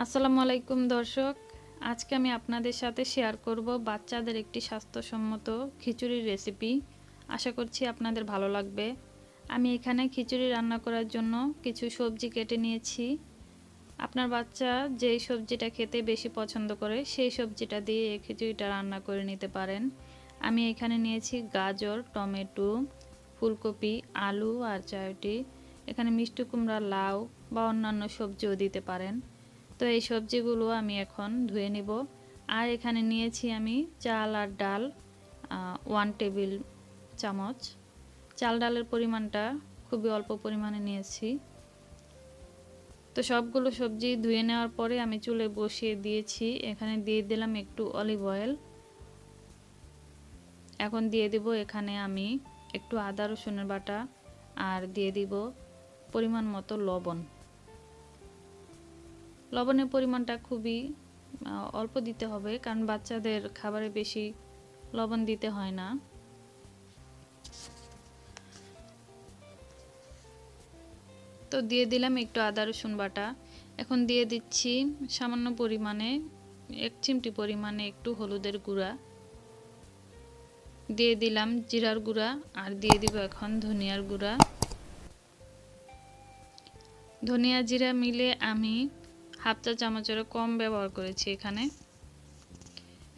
আসসালামু আলাইকুম দর্শক, আজকে আমি আপনাদের সাথে শেয়ার করব বাচ্চাদের একটি স্বাস্থ্যসম্মত খিচুড়ির রেসিপি। আশা করছি আপনাদের ভালো লাগবে। আমি এখানে খিচুড়ি রান্না করার জন্য কিছু সবজি কেটে নিয়েছি। আপনার বাচ্চা যেই সবজিটা খেতে বেশি পছন্দ করে সেই সবজিটা দিয়ে এই খিচুড়িটা রান্না করে নিতে পারেন। আমি এখানে নিয়েছি গাজর, টমেটো, ফুলকপি, আলু আর চারটি। এখানে মিষ্টি কুমড়া, লাউ বা অন্যান্য সবজিও দিতে পারেন। তো এই সবজিগুলো আমি এখন ধুয়ে নিব। আর এখানে নিয়েছি আমি চাল আর ডাল 1 টেবিল চামচ। চাল ডালের পরিমাণটা খুবই অল্প পরিমাণে নিয়েছি। তো সবগুলো সবজি ধুয়ে নেওয়ার পরে আমি চুলে বসিয়ে দিয়েছি। এখানে দিয়ে দিলাম একটু অলিভ অয়েল। এখন দিয়ে দিব এখানে আমি একটু আদা রসুনের বাটা আর দিয়ে দিব পরিমাণ মতো লবণ। লবণের পরিমাণটা খুবই অল্প দিতে হবে, কারণ বাচ্চাদের খাবারে বেশি লবণ দিতে হয় না। তো দিয়ে দিলাম একটু আদা রসুন বাটা। এখন দিয়ে দিচ্ছি সামান্য পরিমাণে 1 চিমটি পরিমাণে একটু হলুদের গুঁড়া, দিয়ে দিলাম জিরার গুঁড়া আর দিয়ে দিব এখন ধনিয়ার গুঁড়া। ধনিয়া জিরা মিলে আমি হাফ চা চামচেরও কম ব্যবহার করেছি এখানে।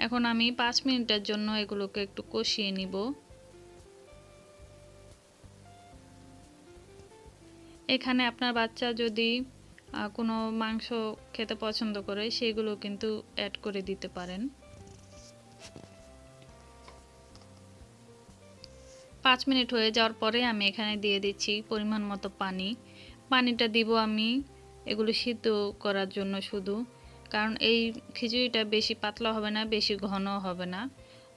এখন আমি 5 মিনিটের জন্য এগুলোকে একটু কষিয়ে নিব। এখানে আপনার বাচ্চা যদি কোনো মাংস খেতে পছন্দ করে সেগুলো কিন্তু অ্যাড করে দিতে পারেন। 5 মিনিট হয়ে যাওয়ার পরে আমি এখানে দিয়ে দিচ্ছি পরিমাণ মতো পানি। পানিটা দিব আমি এগুলো সিদ্ধ করার জন্য শুধু, কারণ এই খিচুড়িটা বেশি পাতলা হবে না, বেশি ঘনও হবে না,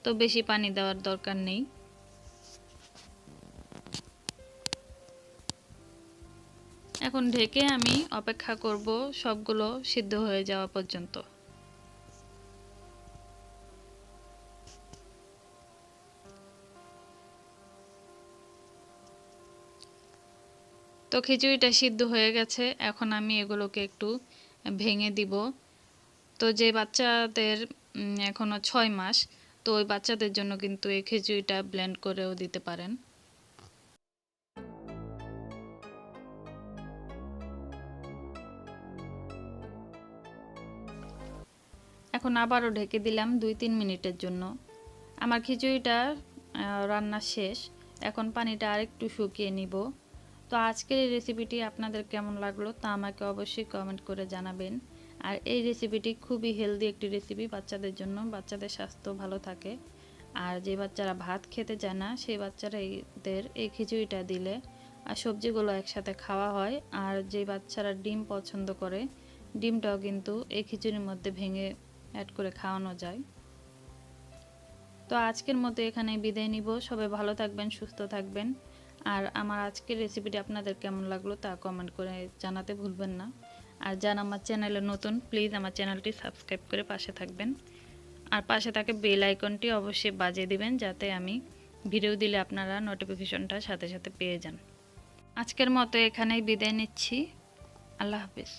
তো বেশি পানি দেওয়ার দরকার নেই। এখন ঢেকে আমি অপেক্ষা করব সবগুলো সিদ্ধ হয়ে যাওয়া পর্যন্ত। তো খিচুড়িটা সিদ্ধ হয়ে গেছে, এখন আমি এগুলোকে একটু ভেঙে দিব। তো যে বাচ্চাদের এখনো 6 মাস, তো ওই বাচ্চাদের জন্য কিন্তু এই খিচুড়িটা ব্লেন্ড করেও দিতে পারেন। এখন আবারও ঢেকে দিলাম 2-3 মিনিটের জন্য। আমার খিচুড়িটা রান্না শেষ। এখন পানিটা আরেকটু শুকিয়ে নিব। তো আজকের এই রেসিপিটি আপনাদের কেমন লাগলো তা আমাকে অবশ্যই কমেন্ট করে জানাবেন। আর এই রেসিপিটি খুবই হেলদি একটি রেসিপি বাচ্চাদের জন্য, বাচ্চাদের স্বাস্থ্য ভালো থাকে। আর যে বাচ্চারা ভাত খেতে চায় না সেই বাচ্চারা এদের এই খিচুড়িটা দিলে আর সবজিগুলো একসাথে খাওয়া হয়। আর যে বাচ্চারা ডিম পছন্দ করে ডিমটাও কিন্তু এই খিচুড়ির মধ্যে ভেঙে অ্যাড করে খাওয়ানো যায়। তো আজকের মতো এখানে বিদায় নিব। সবাই ভালো থাকবেন, সুস্থ থাকবেন। আর আমার আজকের রেসিপিটি আপনাদের কেমন লাগলো তা কমেন্ট করে জানাতে ভুলবেন না। আর যারা আমার চ্যানেলে নতুন, প্লিজ আমার চ্যানেলটি সাবস্ক্রাইব করে পাশে থাকবেন। আর পাশে থাকে বেল আইকনটি অবশ্যই বাজিয়ে দিবেন, যাতে আমি ভিডিও দিলে আপনারা নোটিফিকেশনটা সাথে সাথে পেয়ে যান। আজকের মতো এখানেই বিদায় নিচ্ছি। আল্লাহ হাফিজ।